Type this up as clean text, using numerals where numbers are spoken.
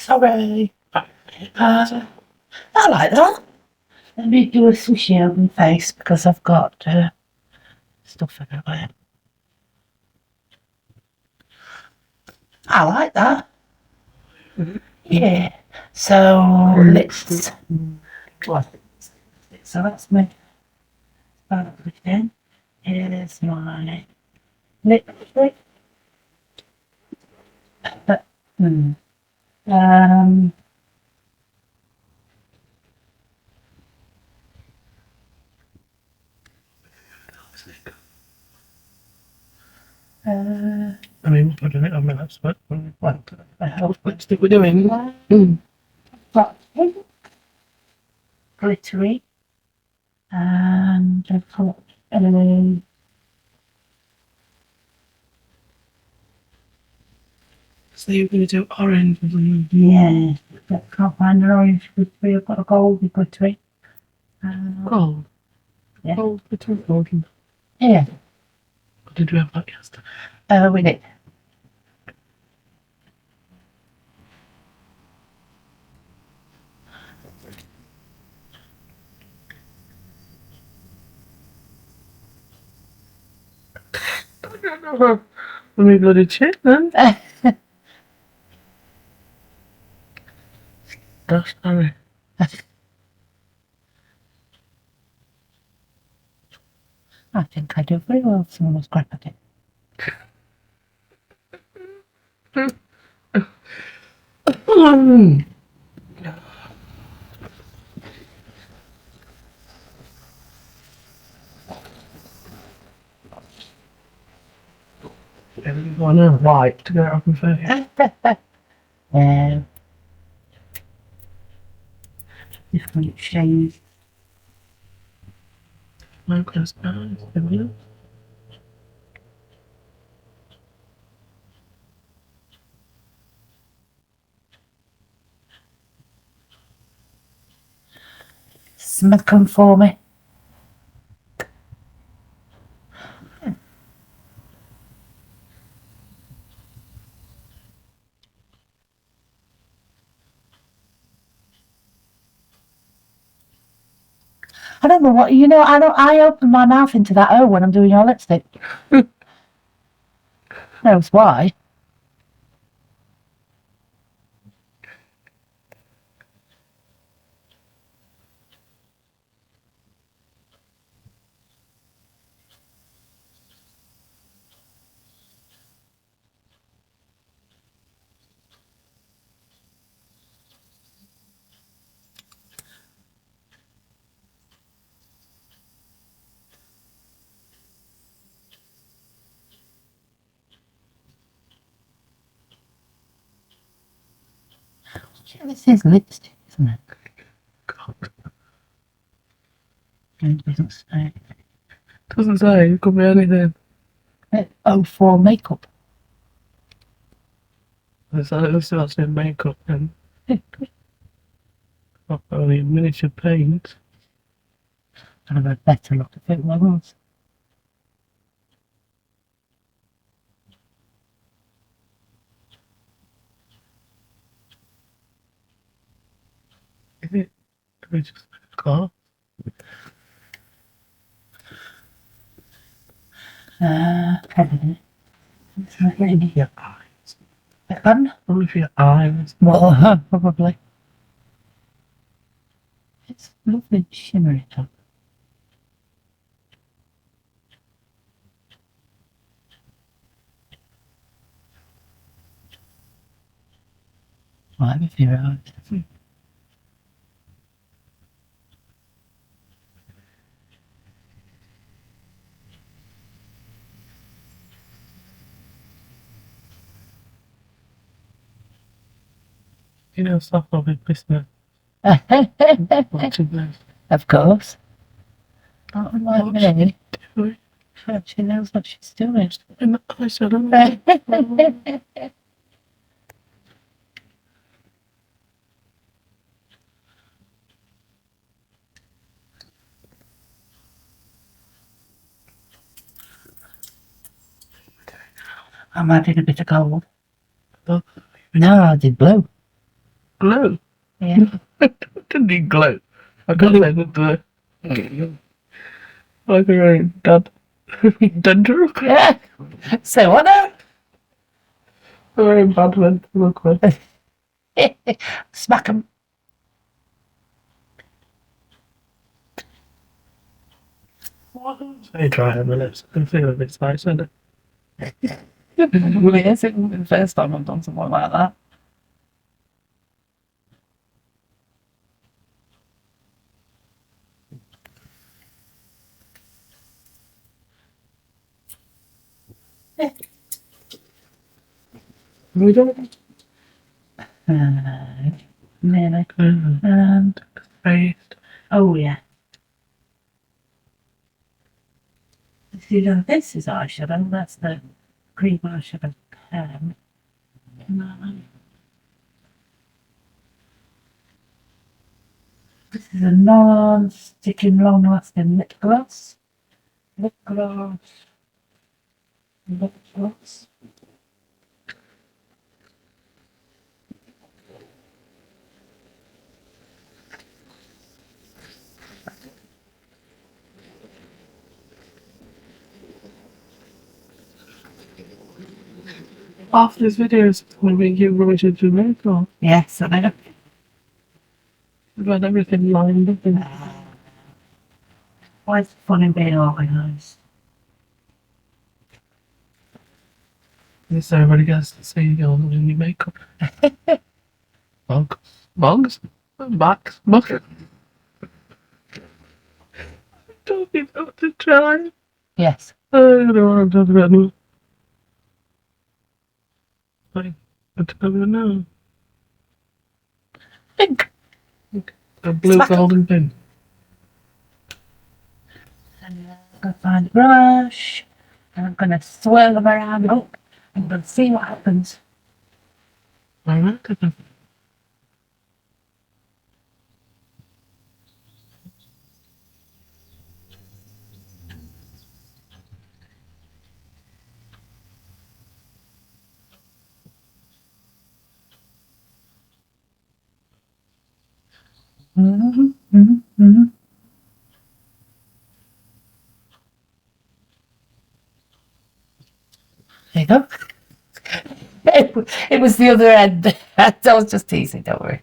sorry. I like that. Let me do a sushi on my face because I've got stuff everywhere. I like that. Yeah. So let's. What? So that's me. Then here's my lipstick. Um. I mean, we're doing it on my lips, but what? I hope lipstick we're doing. Got glittery, and I've got So you're going to do orange or something? yeah. I can't find an orange glittery. I've got a gold glittery. Gold. Yeah. Gold, glitter, golden. Yeah. Or did we have that yesterday? We did. Let me bloody check then. That's sorry. I think I do very well. Someone was crap at it. Everyone else white to get off my face. Different shades. My glass eyes, have you? Something come for me. I don't know what I open my mouth into that O when I'm doing your lipstick. Knows why? This is lipstick, isn't it? God. It doesn't say. Doesn't say, it could be anything. O4 makeup. It's actually makeup and not only miniature paint. I'd have a better look at it was. Is it? Can we just car? Probably. It's not really. Your eyes. Fun? Only for your eyes. Well, probably. It's lovely shimmery top. I have a few eyes. You know, stuff of it, business. Watching this. Of course. Not What's like me. doing? She knows what she's doing. In the eyeshadow. I'm adding a bit of gold. Oh. No, I did blue. glue. Yeah. I didn't need glue. I got it with the like a dad dental. Yeah. So what now? Very bad one to look with. Smack 'em. Say try on the lips. I can feel it's nice, isn't it? Well, yes, it won't be the first time I've done something like that. We don't. Nearly. Paste. Oh yeah. See, now this is eyeshadow. That's the cream eyeshadow. No. This is a non-sticking, long-lasting lip gloss. Lip gloss. Lip gloss. After this video is going to be you rubbish into makeup. Yes, I know. We've got everything lined up. And Why is it fun in being organised? yes, everybody gets to see your new makeup. Bugs. Bugs? Bugs? Bugs? Don't you know what to try? Yes. I don't know what I'm talking about. I don't even know. Pink. A blue Smack 'em. golden pin. And I'm going to find a brush. And I'm going to swirl them around. Oh, I'm going to see what happens. Alright. Mm-hmm. There you go. It was the other end. I was just teasing, don't worry.